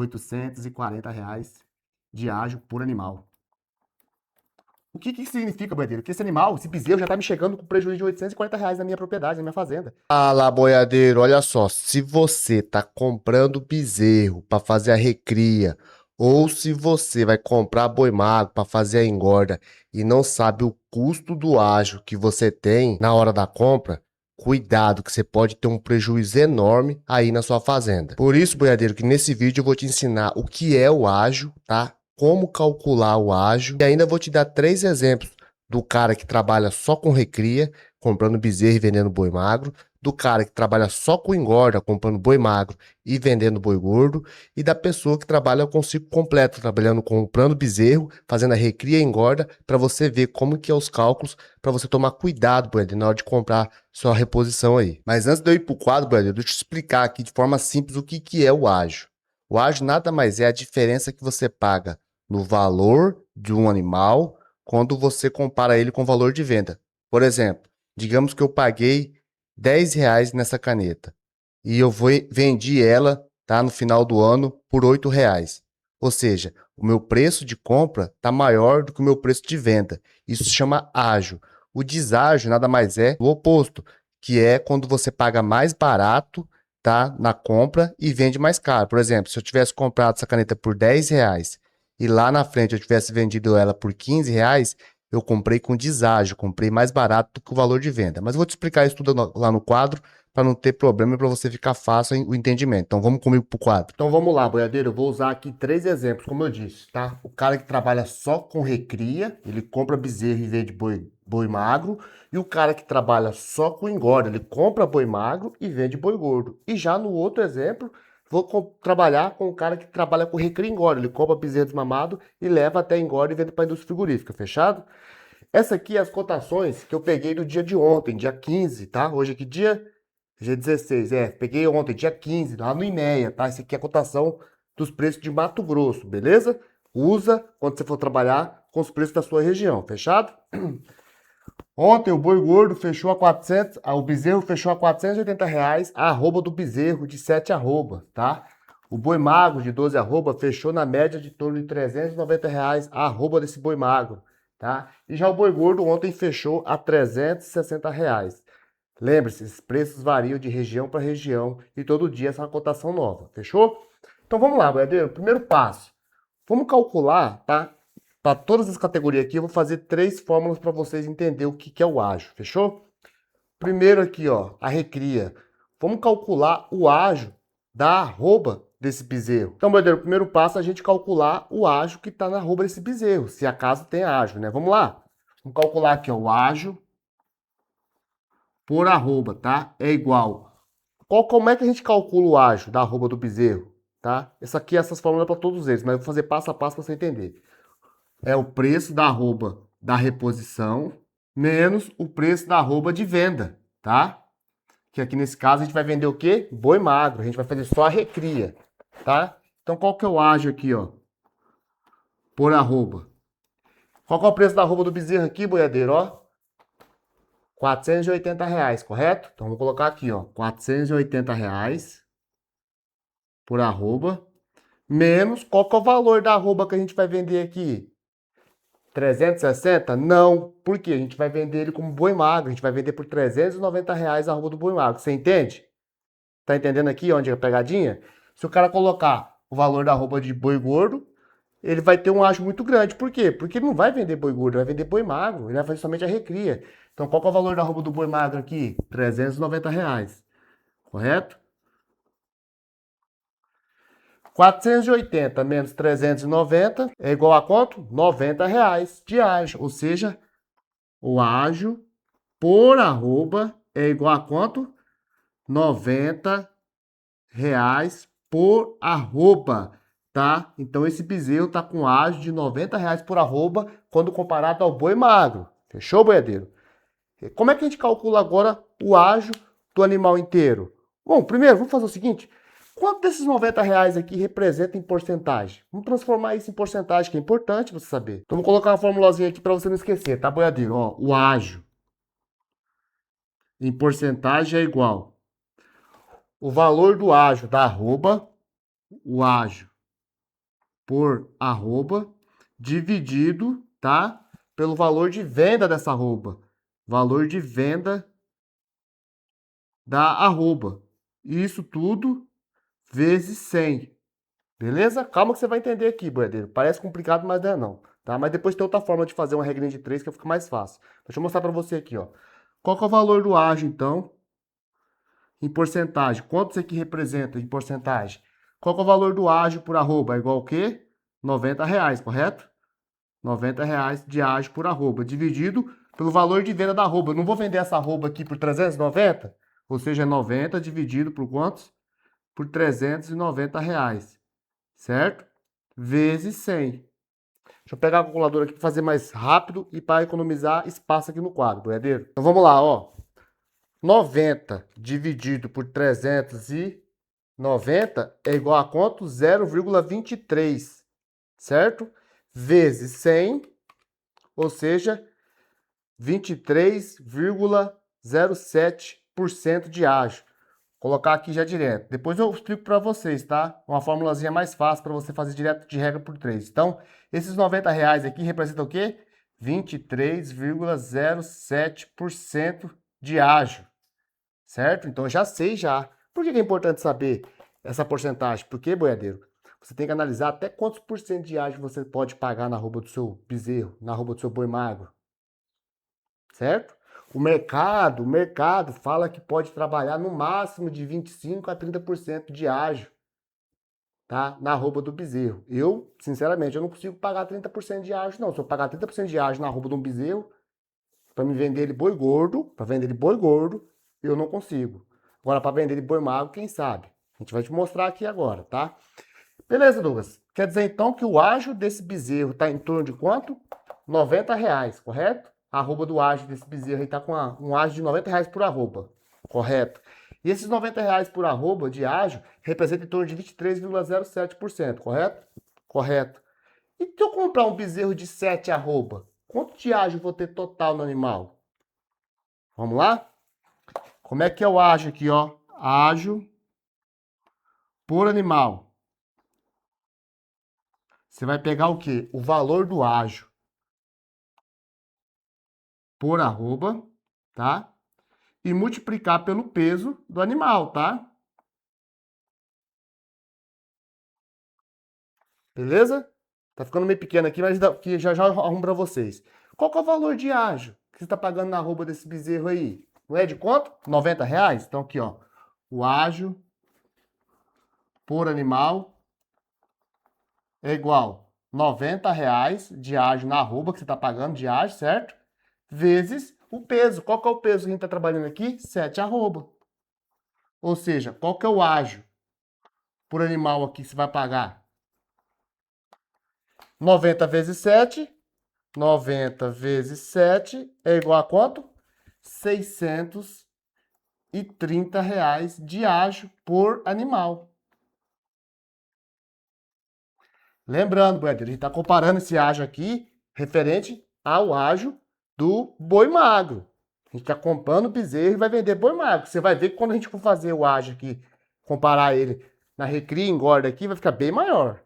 R$ 840 de ágio por animal. O que isso significa, boiadeiro? Que esse animal, esse bezerro, já tá me chegando com prejuízo de R$ 840 na minha propriedade, na minha fazenda. Ah lá, boiadeiro, olha só, se você tá comprando bezerro para fazer a recria, ou se você vai comprar boi magro para fazer a engorda e não sabe o custo do ágio que você tem na hora da compra, cuidado que você pode ter um prejuízo enorme aí na sua fazenda. Por isso, boiadeiro, que nesse vídeo eu vou te ensinar o que é o ágio, tá? Como calcular o ágio e ainda vou te dar 3 exemplos do cara que trabalha só com recria, comprando bezerro e vendendo boi magro, do cara que trabalha só com engorda, comprando boi magro e vendendo boi gordo, e da pessoa que trabalha com ciclo completo, trabalhando comprando bezerro, fazendo a recria e engorda, para você ver como que é os cálculos, para você tomar cuidado, Brandon, na hora de comprar sua reposição aí. Mas antes de eu ir pro quadro, Brandon, deixa eu te explicar aqui de forma simples o que é o ágio. O ágio nada mais é a diferença que você paga no valor de um animal quando você compara ele com o valor de venda. Por exemplo, digamos que eu paguei R$ 10 nessa caneta e vendi ela, tá, no final do ano por R$ 8. Ou seja, o meu preço de compra está maior do que o meu preço de venda. Isso se chama ágio. O deságio nada mais é o oposto, que é quando você paga mais barato, tá, na compra e vende mais caro. Por exemplo, se eu tivesse comprado essa caneta por R$ 10 e lá na frente eu tivesse vendido ela por R$ 15, eu comprei com deságio, comprei mais barato do que o valor de venda. Mas eu vou te explicar isso tudo lá no quadro para não ter problema e para você ficar fácil o entendimento. Então vamos comigo pro quadro. Então vamos lá, boiadeiro. Eu vou usar aqui 3 exemplos, como eu disse, tá? O cara que trabalha só com recria, ele compra bezerro e vende boi magro. E o cara que trabalha só com engorda, ele compra boi magro e vende boi gordo. E já no outro exemplo, vou trabalhar com o cara que trabalha com recria e engorda. Ele compra bezerro desmamado e leva até engorda e vende para a indústria frigorífica, fechado? Essa aqui é as cotações que eu peguei do dia de ontem, dia 15, tá? Hoje aqui dia 16, peguei ontem, dia 15, lá no IMEA, tá? Essa aqui é a cotação dos preços de Mato Grosso, beleza? Usa quando você for trabalhar com os preços da sua região, fechado? Ontem o boi gordo fechou a 400, o bezerro fechou a R$ 480, a arroba do bezerro de 7 arroba, tá? O boi magro de 12 arroba fechou na média de torno de R$ 390 a arroba desse boi magro, tá? E já o boi gordo ontem fechou a R$ 360. Lembre-se, esses preços variam de região para região e todo dia essa é uma cotação nova, fechou? Então vamos lá, boiadeiro. Primeiro passo, vamos calcular, tá? Para todas as categorias aqui, eu vou fazer 3 fórmulas para vocês entenderem o que é o ágio, fechou? Primeiro aqui, ó, a recria. Vamos calcular o ágio da arroba desse bezerro. Então, boiadeiro, o primeiro passo é a gente calcular o ágio que está na arroba desse bezerro, se acaso tem ágio, né? Vamos lá? Vamos calcular aqui, ó, o ágio por arroba, tá? É igual. Como é que a gente calcula o ágio da arroba do bezerro, tá? Essas fórmulas para todos eles, mas eu vou fazer passo a passo para você entender. É o preço da arroba da reposição menos o preço da arroba de venda, tá? Que aqui nesse caso a gente vai vender o quê? Boi magro, a gente vai fazer só a recria, tá? Então qual que é o ágio aqui, ó? Por arroba. Qual que é o preço da arroba do bezerro aqui, boiadeiro, ó? R$ 480, correto? Então vou colocar aqui, ó, R$ 480 por arroba, menos qual que é o valor da arroba que a gente vai vender aqui? 360? Não, porque a gente vai vender ele como boi magro, a gente vai vender por R$ 390 a arroba do boi magro, você entende? Tá entendendo aqui onde é a pegadinha? Se o cara colocar o valor da arroba de boi gordo, ele vai ter um ágio muito grande. Por quê? Porque ele não vai vender boi gordo, ele vai vender boi magro, ele vai fazer somente a recria. Então qual que é o valor da arroba do boi magro aqui? R$ 390, correto? 480 menos 390 é igual a quanto? R$ 90 de ágio. Ou seja, o ágio por arroba é igual a quanto? R$ 90 por arroba, tá? Então esse bezerro tá com ágio de R$ 90 por arroba quando comparado ao boi magro. Fechou, boiadeiro? Como é que a gente calcula agora o ágio do animal inteiro? Bom, primeiro, vamos fazer o seguinte. Quanto desses R$ 90 aqui representa em porcentagem? Vamos transformar isso em porcentagem, que é importante você saber. Então, vou colocar uma formulazinha aqui para você não esquecer, tá, boiadeiro? Ó, o ágio em porcentagem é igual o valor do ágio da arroba, o ágio por arroba dividido, tá? Pelo valor de venda dessa arroba. Valor de venda da arroba. Isso tudo vezes 100. Beleza? Calma que você vai entender aqui, boiadeiro. Parece complicado, mas não é não. Tá? Mas depois tem outra forma de fazer uma regrinha de 3 que fica mais fácil. Deixa eu mostrar para você aqui, ó. Qual que é o valor do ágio, então, em porcentagem? Quanto isso aqui representa em porcentagem? Qual que é o valor do ágio por arroba? É igual ao quê? R$ 90, correto? R$ 90 de ágio por arroba, dividido pelo valor de venda da arroba. Eu não vou vender essa arroba aqui por 390, ou seja, 90 dividido por quantos? Por R$ 390, certo? Vezes 100. Deixa eu pegar a calculadora aqui para fazer mais rápido e para economizar espaço aqui no quadro, boiadeiro. Então vamos lá, ó. 90 dividido por 390 é igual a quanto? 0,23, certo? Vezes 100, ou seja, 23,07% de ágio. Vou colocar aqui já direto. Depois eu explico para vocês, tá? Uma formulazinha mais fácil para você fazer direto de regra por 3. Então, esses R$ 90 aqui representam o quê? 23,07% de ágio, certo? Então, eu já sei já. Por que é importante saber essa porcentagem? Porque, boiadeiro, você tem que analisar até quantos por cento de ágio você pode pagar na arroba do seu bezerro, na arroba do seu boi magro, certo? O mercado fala que pode trabalhar no máximo de 25 a 30% de ágio, tá? Na arroba do bezerro. Eu, sinceramente, eu não consigo pagar 30% de ágio, não. Se eu pagar 30% de ágio na arroba de um bezerro, para me vender ele boi gordo, eu não consigo. Agora, para vender ele boi magro, quem sabe? A gente vai te mostrar aqui agora, tá? Beleza, Douglas. Quer dizer, então, que o ágio desse bezerro está em torno de quanto? R$ 90, correto? A arroba do ágio desse bezerro aí tá com um ágio de R$ 90 por arroba, correto? E esses R$ 90 por arroba de ágio representa em torno de 23,07%, correto? Correto. E se eu comprar um bezerro de 7 arroba, quanto de ágio vou ter total no animal? Vamos lá? Como é que é o ágio aqui, ó? Ágio por animal. Você vai pegar o quê? O valor do ágio por arroba, tá? E multiplicar pelo peso do animal, tá? Beleza? Tá ficando meio pequeno aqui, mas que já arrumo pra vocês. Qual que é o valor de ágio que você tá pagando na arroba desse bezerro aí? Não é de quanto? R$ 90? Então aqui, ó. O ágio por animal é igual R$ 90 de ágio na arroba que você tá pagando de ágio, certo? Vezes o peso. Qual que é o peso que a gente tá trabalhando aqui? 7 arroba. Ou seja, qual que é o ágio por animal aqui que você vai pagar? 90 vezes 7. 90 vezes 7 é igual a quanto? R$ 630 de ágio por animal. Lembrando, boiadeiro, a gente está comparando esse ágio aqui referente ao ágio do boi magro. A gente está comprando o bezerro e vai vender boi magro. Você vai ver que quando a gente for fazer o ágio aqui, comparar ele na recria e engorda aqui, vai ficar bem maior.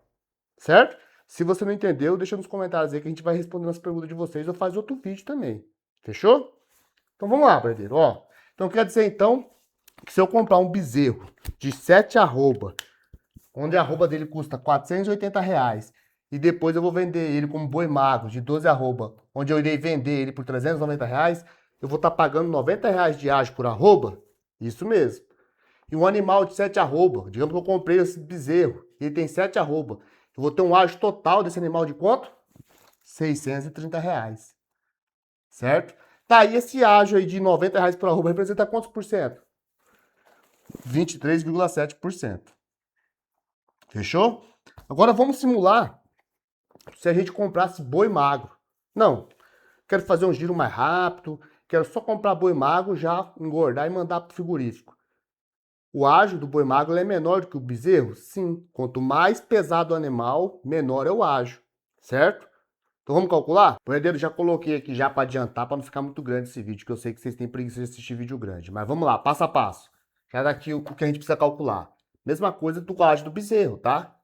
Certo? Se você não entendeu, deixa nos comentários aí que a gente vai respondendo as perguntas de vocês ou faz outro vídeo também. Fechou? Então vamos lá, boiadeiro. Ó, então quer dizer então que se eu comprar um bezerro de 7 arroba, onde a arroba dele custa R$ 480, e depois eu vou vender ele como boi magro de 12 arroba, onde eu irei vender ele por R$ 390, eu vou estar pagando R$ 90 de ágio por arroba? Isso mesmo. E um animal de 7 arroba, digamos que eu comprei esse bezerro, e ele tem 7 arroba, eu vou ter um ágio total desse animal de quanto? R$ 630. Certo? Tá, aí esse ágio aí de R$ 90 por arroba representa quantos por cento? 23,7%. Fechou? Agora vamos simular se a gente comprasse boi magro. Não, quero fazer um giro mais rápido, quero só comprar boi magro, já engordar e mandar para o frigorífico. O ágio do boi magro é menor do que o bezerro? Sim. Quanto mais pesado o animal, menor é o ágio, certo? Então vamos calcular? Boiadeiro, já coloquei aqui já para adiantar, para não ficar muito grande esse vídeo, que eu sei que vocês têm preguiça de assistir vídeo grande. Mas vamos lá, passo a passo. Já daqui o que a gente precisa calcular. Mesma coisa do ágio do bezerro, tá?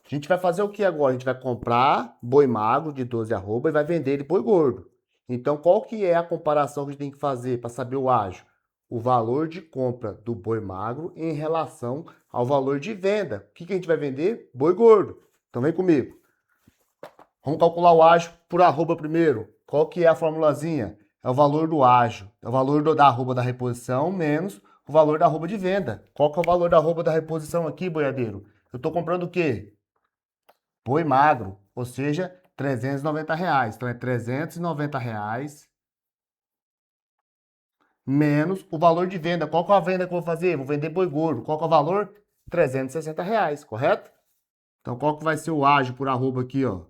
A gente vai fazer o que agora? A gente vai comprar boi magro de 12 arroba e vai vender ele boi gordo. Então, qual que é a comparação que a gente tem que fazer para saber o ágio? O valor de compra do boi magro em relação ao valor de venda. O que que a gente vai vender? Boi gordo. Então, vem comigo. Vamos calcular o ágio por arroba primeiro. Qual que é a formulazinha? É o valor do ágio. É o valor da arroba da reposição menos o valor da arroba de venda. Qual que é o valor da arroba da reposição aqui, boiadeiro? Eu estou comprando o quê? Boi magro, ou seja, R$ 390. Então, é R$ 390 menos o valor de venda. Qual que é a venda que eu vou fazer? Vou vender boi gordo. Qual que é o valor? R$ 360, correto? Então, qual que vai ser o ágio por arroba aqui, ó? R$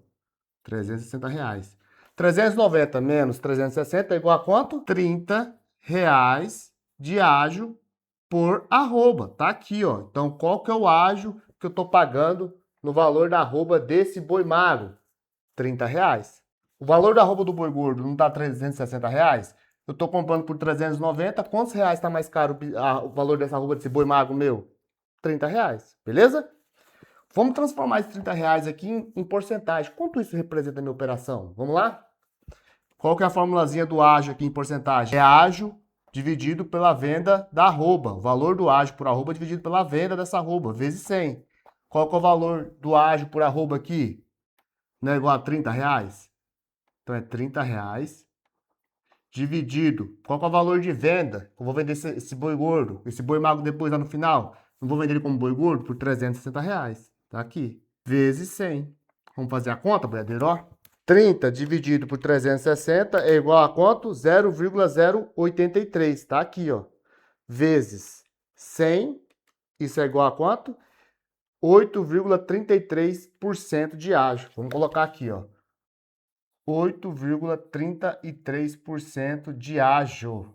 360. 390 menos 360 é igual a quanto? R$ 30 de ágio por arroba. Tá aqui, ó. Então, qual que é o ágio que eu tô pagando no valor da arroba desse boi magro? R$ 30. O valor da arroba do boi gordo não dá R$ 360? Eu tô comprando por 390. Quantos reais tá mais caro o valor dessa arroba desse boi magro meu? R$ 30, beleza? Vamos transformar esses R$ 30 aqui em porcentagem. Quanto isso representa na minha operação? Vamos lá? Qual que é a formulazinha do ágio aqui em porcentagem? É ágio dividido pela venda da arroba. O valor do ágio por arroba dividido pela venda dessa arroba, vezes 100. Qual que é o valor do ágio por arroba aqui? Não é igual a R$ 30? Então é R$ 30 dividido. Qual que é o valor de venda? Eu vou vender esse boi gordo, esse boi magro depois lá no final. Não vou vender ele como boi gordo por R$ 360. Tá aqui. Vezes 100. Vamos fazer a conta, boiadeiro, ó. 30 dividido por 360 é igual a quanto? 0,083. Tá aqui, ó. Vezes 100. Isso é igual a quanto? 8,33% de ágio. Vamos colocar aqui, ó. 8,33% de ágio.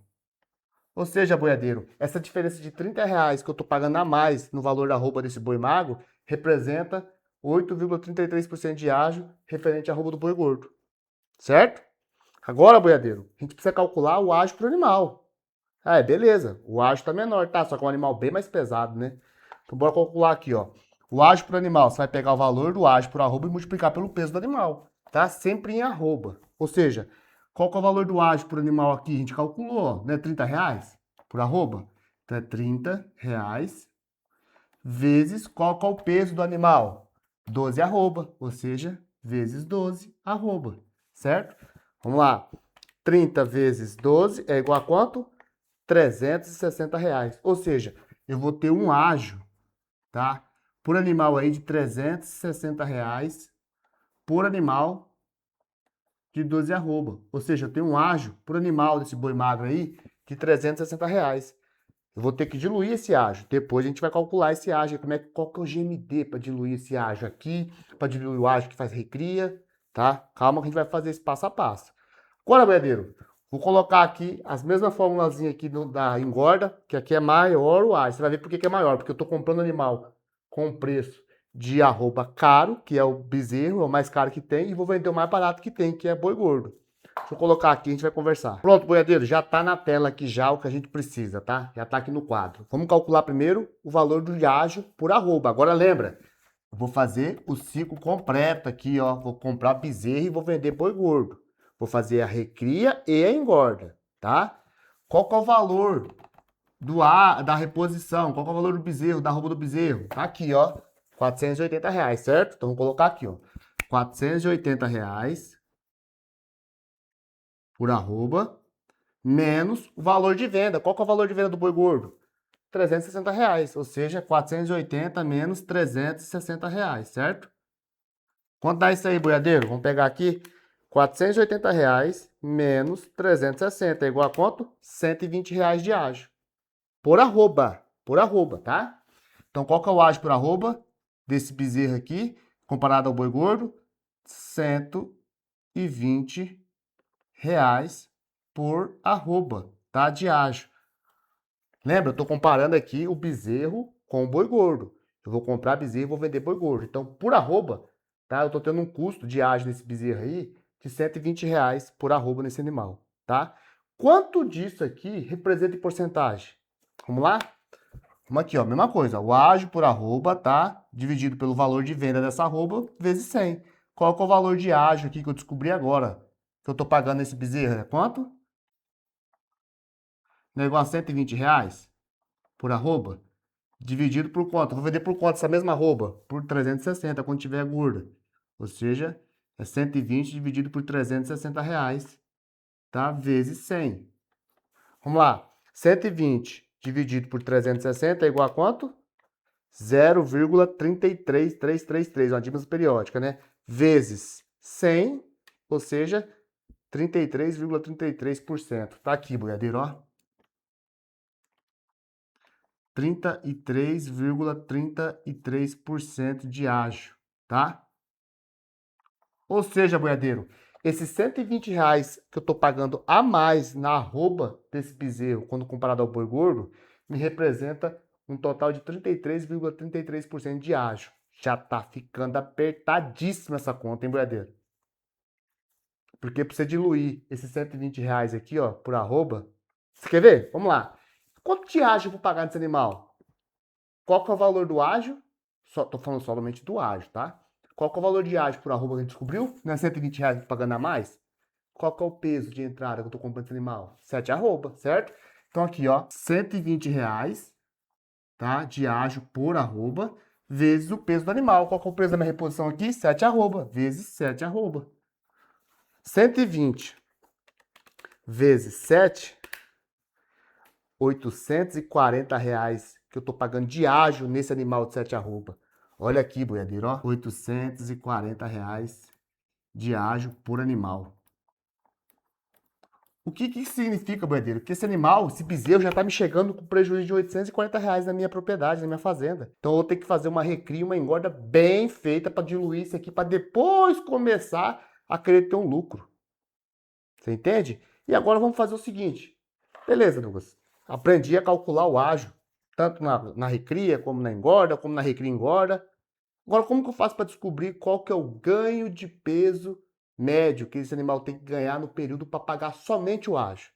Ou seja, boiadeiro, essa diferença de R$ 30 que eu estou pagando a mais no valor da arroba desse boi magro representa 8,33% de ágio referente à arroba do boi gordo. Certo? Agora, boiadeiro, a gente precisa calcular o ágio para o animal. Beleza. O ágio está menor, tá? Só que é um animal bem mais pesado, né? Então, bora calcular aqui, ó. O ágio para o animal, você vai pegar o valor do ágio por arroba e multiplicar pelo peso do animal, tá? Sempre em arroba. Ou seja, qual que é o valor do ágio por animal aqui? A gente calculou, né? R$ 30 por arroba. Então, é R$ 30 vezes qual que é o peso do animal? 12 arroba, ou seja, vezes 12 arroba, certo? Vamos lá. 30 vezes 12 é igual a quanto? R$ 360. Ou seja, eu vou ter um ágio, tá? Por animal aí de R$ 360 por animal de 12 arroba. Ou seja, eu tenho um ágio por animal desse boi magro aí de R$ 360. Eu vou ter que diluir esse ágio. Depois a gente vai calcular esse ágio. Qual que é o GMD para diluir esse ágio aqui, para diluir o ágio que faz recria, tá? Calma que a gente vai fazer esse passo a passo. Agora, boiadeiro, vou colocar aqui as mesmas formulazinhas aqui da engorda, que aqui é maior o ágio. Você vai ver por que é maior, porque eu estou comprando animal com preço de arroba caro, que é o bezerro, é o mais caro que tem, e vou vender o mais barato que tem, que é boi gordo. Deixa eu colocar aqui, a gente vai conversar. Pronto, boiadeiro, já tá na tela aqui já o que a gente precisa, tá? Já tá aqui no quadro. Vamos calcular primeiro o valor do ágio por arroba. Agora lembra, eu vou fazer o ciclo completo aqui, ó. Vou comprar bezerro e vou vender boi gordo. Vou fazer a recria e a engorda, tá? Qual que é o valor da reposição? Qual que é o valor do bezerro, da arroba do bezerro? Tá aqui, ó. R$ 480, certo? Então vou colocar aqui, ó. R$ 480 por arroba, menos o valor de venda. Qual que é o valor de venda do boi gordo? R$ 360, ou seja, 480 menos R$ 360, certo? Quanto dá isso aí, boiadeiro? Vamos pegar aqui, R$ 480 menos 360, é igual a quanto? R$ 120 de ágio. Por arroba, tá? Então, qual que é o ágio por arroba desse bezerro aqui, comparado ao boi gordo? R$ 120 por arroba, tá? De ágio. Lembra, eu estou comparando aqui o bezerro com o boi gordo. Eu vou comprar bezerro e vou vender boi gordo. Então, por arroba, tá? Eu estou tendo um custo de ágio nesse bezerro aí de R$ 120 por arroba nesse animal, tá? Quanto disso aqui representa em porcentagem? Vamos lá? Vamos aqui, ó, mesma coisa. O ágio por arroba, tá? Dividido pelo valor de venda dessa arroba, vezes 100. Qual que é o valor de ágio aqui que eu descobri agora? Que eu tô pagando nesse bezerro? É quanto? Não é igual a R$ 120 por arroba? Dividido por quanto? Eu vou vender por quanto essa mesma arroba? Por 360, quando tiver gorda. Ou seja, é 120 dividido por R$ 360, tá? Vezes 100. Vamos lá. 120 dividido por 360 é igual a quanto? 0,33333, uma dimensão periódica, né? Vezes 100, ou seja, 33,33%. Tá aqui, boiadeiro, ó. 33,33% de ágio, tá? Ou seja, boiadeiro, esses R$ 120 que eu tô pagando a mais na arroba desse bezerro, quando comparado ao boi gordo, me representa um total de 33,33% de ágio. Já tá ficando apertadíssima essa conta, hein, boiadeiro? Porque pra você diluir esses R$ 120 aqui, ó, por arroba, você quer ver? Vamos lá. Quanto de ágio eu vou pagar nesse animal? Qual que é o valor do ágio? Tô falando somente do ágio, tá? Qual que é o valor de ágio por arroba que a gente descobriu? Não é R$ 120 que eu tô pagando a mais? Qual que é o peso de entrada que eu tô comprando esse animal? 7 arroba, certo? Então aqui, ó, R$ 120, tá? De ágio por arroba, vezes o peso do animal. Qual que é o preço da minha reposição aqui? 7 arroba, vezes 7 arroba. 120 vezes 7, R$ 840 que eu tô pagando de ágio nesse animal de 7 arroba. Olha aqui, boiadeiro, ó. R$ 840 de ágio por animal. O que isso significa, boiadeiro? Que esse animal, esse bezerro, já tá me chegando com prejuízo de R$ 840 na minha propriedade, na minha fazenda. Então eu vou ter que fazer uma recria, uma engorda bem feita para diluir isso aqui, para depois começar a querer ter um lucro. Você entende? E agora vamos fazer o seguinte. Beleza, Douglas. Aprendi a calcular o ágio, tanto na recria, como na engorda, como na recria e engorda. Agora, como que eu faço para descobrir qual que é o ganho de peso médio que esse animal tem que ganhar no período para pagar somente o ágio?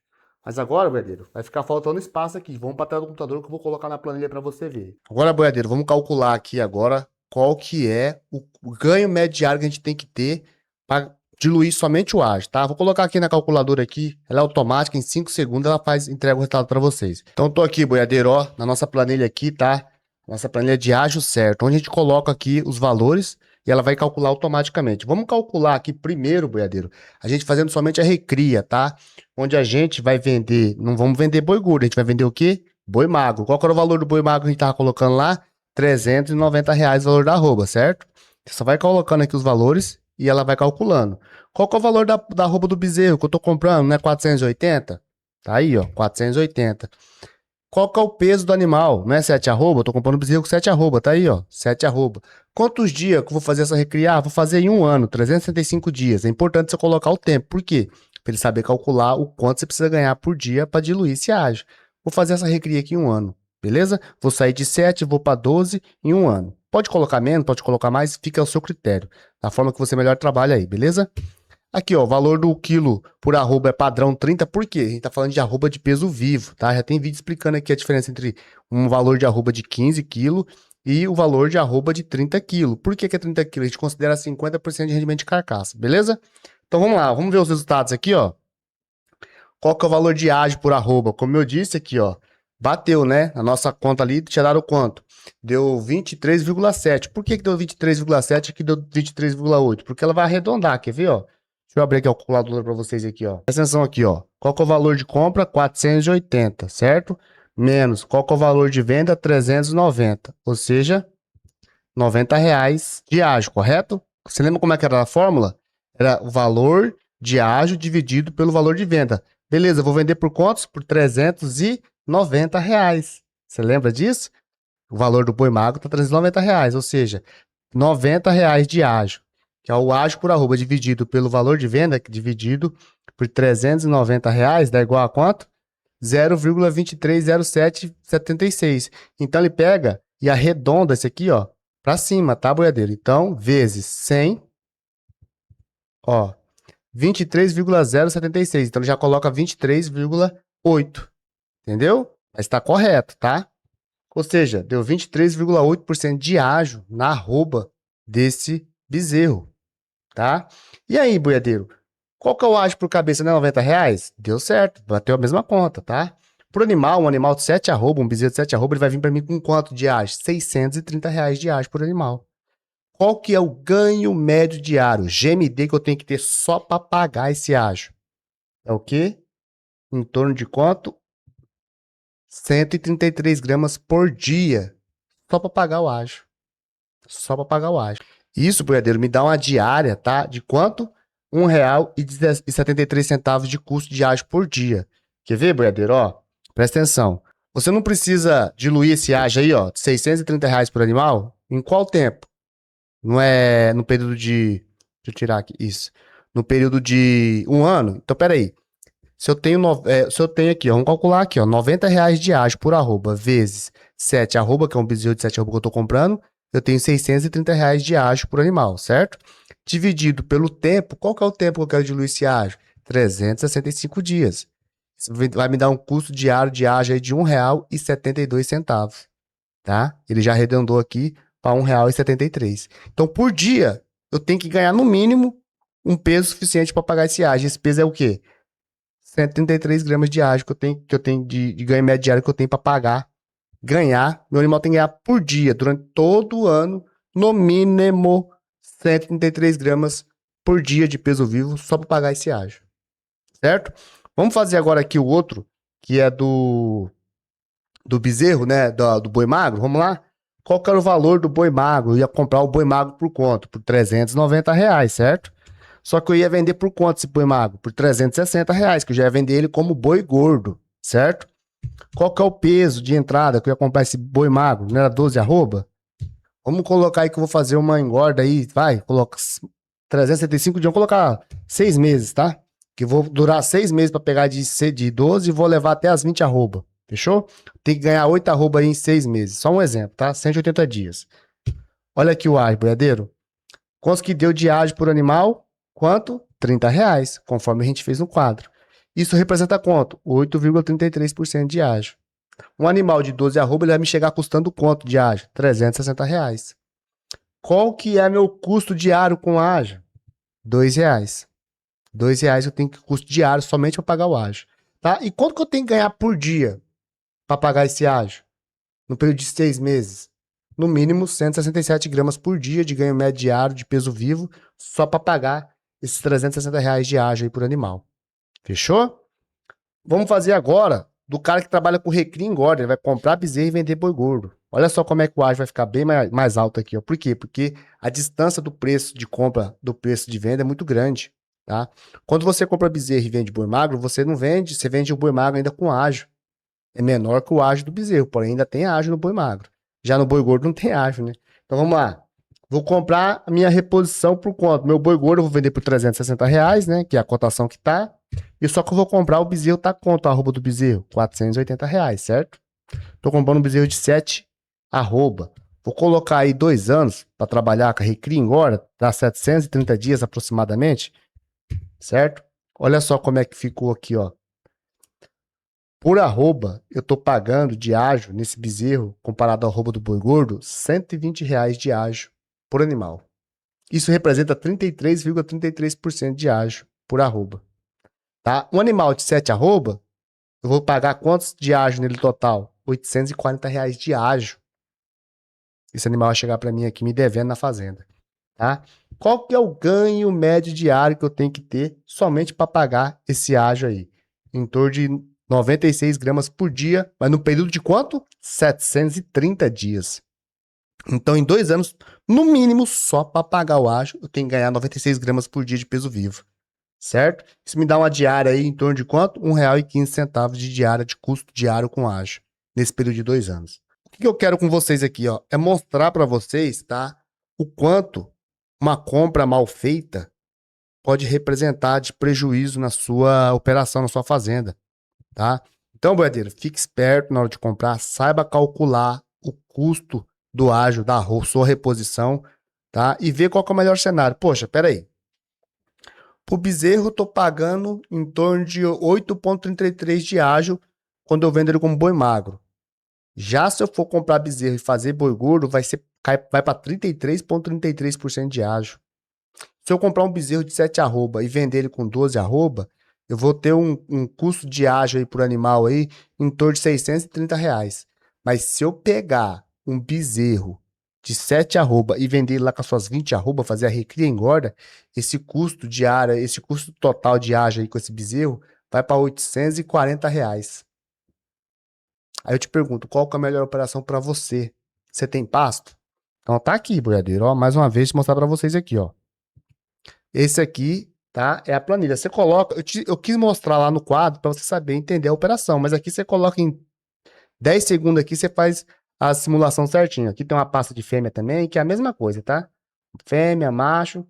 Mas agora, boiadeiro, vai ficar faltando espaço aqui. Vamos para trás do computador que eu vou colocar na planilha para você ver. Agora, boiadeiro, vamos calcular aqui agora qual que é o ganho médio diário que a gente tem que ter para diluir somente o ágio, tá? Vou colocar aqui na calculadora aqui, ela é automática, em 5 segundos ela entrega o resultado para vocês. Então, tô aqui, boiadeiro, ó, na nossa planilha aqui, tá? Nossa planilha de ágio certo, onde a gente coloca aqui os valores e ela vai calcular automaticamente. Vamos calcular aqui primeiro, boiadeiro, a gente fazendo somente a recria, tá? Onde a gente vai vender, não vamos vender boi gordo, a gente vai vender o quê? Boi magro. Qual que era o valor do boi magro que a gente tava colocando lá? R$ 390 o valor da arroba, certo? Você só vai colocando aqui os valores e ela vai calculando. Qual que é o valor da arroba do bezerro que eu tô comprando? Não é 480? Tá aí, ó, 480. Qual que é o peso do animal? Não é 7 arroba? Eu tô comprando bezerro com 7 arroba, tá aí, ó, 7 arroba. Quantos dias que eu vou fazer essa recriar? Vou fazer em um ano, 365 dias. É importante você colocar o tempo. Por quê? Para ele saber calcular o quanto você precisa ganhar por dia para diluir esse ágio. Vou fazer essa recria aqui em um ano, beleza? Vou sair de 7, vou para 12 em um ano. Pode colocar menos, pode colocar mais, fica ao seu critério. Da forma que você melhor trabalha aí, beleza? Aqui, ó, o valor do quilo por arroba é padrão 30, por quê? A gente tá falando de arroba de peso vivo, tá? Já tem vídeo explicando aqui a diferença entre um valor de arroba de 15 quilos e o valor de arroba de 30 quilos. Por que que é 30 quilos? A gente considera 50% de rendimento de carcaça, beleza? Então vamos lá, vamos ver os resultados aqui, ó. Qual que é o valor de ágio por arroba? Como eu disse aqui, ó, bateu, né? A nossa conta ali tinha dado quanto? Deu 23,7. Por que que deu 23,7 e aqui deu 23,8? Porque ela vai arredondar, quer ver, ó? Deixa eu abrir aqui a calculadora para vocês aqui, ó. Presta atenção aqui, ó. Qual que é o valor de compra? 480, certo? Menos, qual que é o valor de venda? 390. Ou seja, R$ 90 de ágio, correto? Você lembra como é que era a fórmula? Era o valor de ágio dividido pelo valor de venda. Beleza, eu vou vender por quantos? Por R$ 390. Você lembra disso? O valor do boi magro tá R$ 390, ou seja, R$ 90 de ágio, que é o ágio por arroba dividido pelo valor de venda, dividido por R$ 390, dá igual a quanto? 0,230776. Então ele pega e arredonda esse aqui, ó, para cima, tá, boiadeiro? Então, vezes 100, ó, 23,076. Então ele já coloca 23,8. Entendeu? Mas tá correto, tá? Ou seja, deu 23,8% de ágio na arroba desse bezerro, tá? E aí, boiadeiro? Qual que é o ágio por cabeça, né? R$ 90? Deu certo, bateu a mesma conta, tá? Pro animal, um animal de 7 arroba, um bezerro de 7 arroba, ele vai vir para mim com quanto de ágio? R$ 630 de ágio por animal. Qual que é o ganho médio diário, GMD, que eu tenho que ter só para pagar esse ágio? É o quê? Em torno de quanto? 133 gramas por dia, só para pagar o ágio. Só para pagar o ágio. Isso, boiadeiro, me dá uma diária, tá? De quanto? R$ 1,73 de custo de ágio por dia. Quer ver, boiadeiro? Ó, presta atenção. Você não precisa diluir esse ágio aí, ó, de R$ 630 por animal, em qual tempo? Não é no período de... Deixa eu tirar aqui, isso. No período de um ano? Então, peraí. Se eu tenho aqui, ó, vamos calcular aqui, ó, R$ 90 de ágio por arroba, vezes 7 arroba, que é um bezerro de 7 arroba que eu tô comprando, eu tenho R$ 630 de ágio por animal, certo? Dividido pelo tempo, qual que é o tempo que eu quero diluir esse ágio? 365 dias. Isso vai me dar um custo diário de ágio aí de R$ 1,72, tá? Ele já arredondou aqui para R$ 1,73. Então, por dia, eu tenho que ganhar no mínimo um peso suficiente para pagar esse ágio. Esse peso é o quê? 133 gramas de ágio que eu tenho de ganho médio diário que eu tenho para pagar. Ganhar, meu animal tem que ganhar por dia, durante todo o ano, no mínimo 133 gramas por dia de peso vivo, só para pagar esse ágio. Certo? Vamos fazer agora aqui o outro, que é do bezerro, né? Do boi magro. Vamos lá? Qual que era o valor do boi magro? Eu ia comprar o boi magro por quanto? Por R$ 390, certo? Só que eu ia vender por quanto esse boi magro? Por R$ 360, que eu já ia vender ele como boi gordo, certo? Qual que é o peso de entrada que eu ia comprar esse boi magro? Não era 12 arroba? Vamos colocar aí que eu vou fazer uma engorda aí, vai, coloca 375 dias, vamos colocar 6 meses, tá? Que eu vou durar 6 meses para pegar de 12 e vou levar até as 20 arroba, fechou? Tem que ganhar 8 arroba aí em 6 meses, só um exemplo, tá? 180 dias. Olha aqui o ágio, boiadeiro. Quanto que deu de ágio por animal? Quanto? R$ 30, conforme a gente fez no quadro. Isso representa quanto? 8,33% de ágio. Um animal de 12 arroba, ele vai me chegar custando quanto de ágio? R$ 360. Qual que é meu custo diário com ágio? R$ 2. R$ 2 eu tenho que custo diário somente para pagar o ágio. Tá? E quanto que eu tenho que ganhar por dia para pagar esse ágio? No período de 6 meses? No mínimo 167 gramas por dia de ganho médio diário de peso vivo, só para pagar esses R$ 360 de ágio aí por animal. Fechou? Vamos fazer agora do cara que trabalha com recria e engorda. Ele vai comprar bezerro e vender boi gordo. Olha só como é que o ágio vai ficar bem mais alto aqui. Ó. Por quê? Porque a distância do preço de compra do preço de venda é muito grande. Tá? Quando você compra bezerro e vende boi magro, você não vende, você vende o boi magro ainda com ágio. É menor que o ágio do bezerro, porém ainda tem ágio no boi magro. Já no boi gordo não tem ágio, né? Então vamos lá. Vou comprar a minha reposição por quanto? Meu boi gordo eu vou vender por R$ 360, né? Que é a cotação que tá. E só que eu vou comprar o bezerro, tá quanto a arroba do bezerro? R$ 480, certo? Tô comprando um bezerro de 7 arroba. Vou colocar aí 2 anos para trabalhar com a recria agora, dá 730 dias aproximadamente, certo? Olha só como é que ficou aqui, ó. Por arroba, eu tô pagando de ágio nesse bezerro, comparado ao arroba do boi gordo, R$ 120 de ágio por animal. Isso representa 33,33% de ágio por arroba. Tá? Um animal de 7 arroba, eu vou pagar quantos de ágio nele total? R$ 840 de ágio. Esse animal vai chegar para mim aqui me devendo na fazenda. Tá? Qual que é o ganho médio diário que eu tenho que ter somente para pagar esse ágio aí? Em torno de 96 gramas por dia, mas no período de quanto? 730 dias. Então, em 2 anos, no mínimo, só para pagar o ágio, eu tenho que ganhar 96 gramas por dia de peso vivo. Certo? Isso me dá uma diária aí em torno de quanto? R$ 1,15 de diária, de custo diário com ágio, nesse período de 2 anos. O que eu quero com vocês aqui, ó, é mostrar para vocês, tá? O quanto uma compra mal feita pode representar de prejuízo na sua operação, na sua fazenda, tá? Então, boiadeiro, fique esperto na hora de comprar, saiba calcular o custo do ágio, da sua reposição, tá? E ver qual que é o melhor cenário. Poxa, peraí. Pro bezerro, eu tô pagando em torno de 8,33 de ágio quando eu vendo ele como boi magro. Já se eu for comprar bezerro e fazer boi gordo, vai para 33,33% de ágio. Se eu comprar um bezerro de 7 arroba e vender ele com 12 arroba, eu vou ter um custo de ágio aí por animal aí em torno de R$ 630. Mas se eu pegar um bezerro de 7 arroba e vender ele lá com as suas 20 arroba, fazer a recria e engorda, esse custo de área, esse custo total de ágio aí com esse bezerro vai para R$ 840. Aí eu te pergunto, qual que é a melhor operação para você? Você tem pasto? Então tá aqui, boiadeiro, ó, mais uma vez, mostrar para vocês aqui, ó. Esse aqui, tá? É a planilha. Você coloca, eu quis mostrar lá no quadro para você saber entender a operação, mas aqui você coloca em 10 segundos aqui, você faz a simulação certinho. Aqui tem uma pasta de fêmea também, que é a mesma coisa, tá? Fêmea, macho.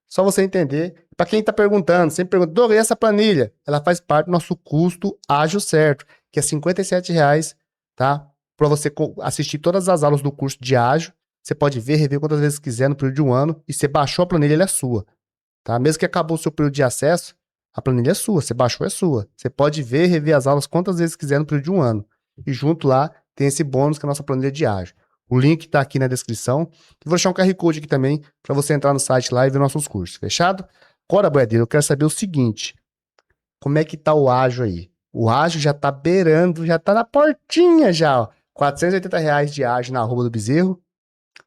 Só você entender. Para quem tá perguntando, sempre pergunta, Douglas, e essa planilha? Ela faz parte do nosso custo ágil certo, que é R$ 57, tá? Para você assistir todas as aulas do curso de ágil. Você pode ver, rever quantas vezes quiser no período de um ano. E você baixou a planilha, ela é sua. Tá? Mesmo que acabou o seu período de acesso, a planilha é sua, você baixou, é sua. Você pode ver e rever as aulas quantas vezes quiser no período de um ano. E junto lá tem esse bônus que é a nossa planilha de ágio. O link está aqui na descrição. E vou deixar um QR Code aqui também para você entrar no site lá e ver nossos cursos. Fechado? Agora, boiadeiro, eu quero saber o seguinte. Como é que tá o ágio aí? O ágio já tá beirando, já tá na portinha já, ó. R$ 480 de ágio na arroba do bezerro.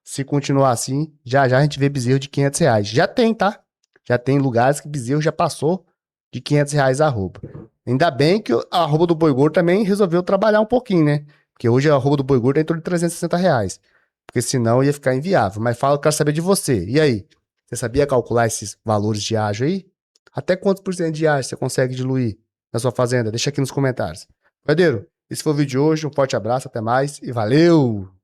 Se continuar assim, já já a gente vê bezerro de R$ 500. Já tem, tá? Já tem lugares que bezerro já passou de R$ 500 a arroba. Ainda bem que a arroba do boi gordo também resolveu trabalhar um pouquinho, né? Porque hoje a arroba do boi gordo é em torno de R$ 360. Porque senão ia ficar inviável. Mas eu quero saber de você. E aí? Você sabia calcular esses valores de ágio aí? Até quantos por cento de ágio você consegue diluir na sua fazenda? Deixa aqui nos comentários. Verdadeiro, esse foi o vídeo de hoje. Um forte abraço, até mais e valeu!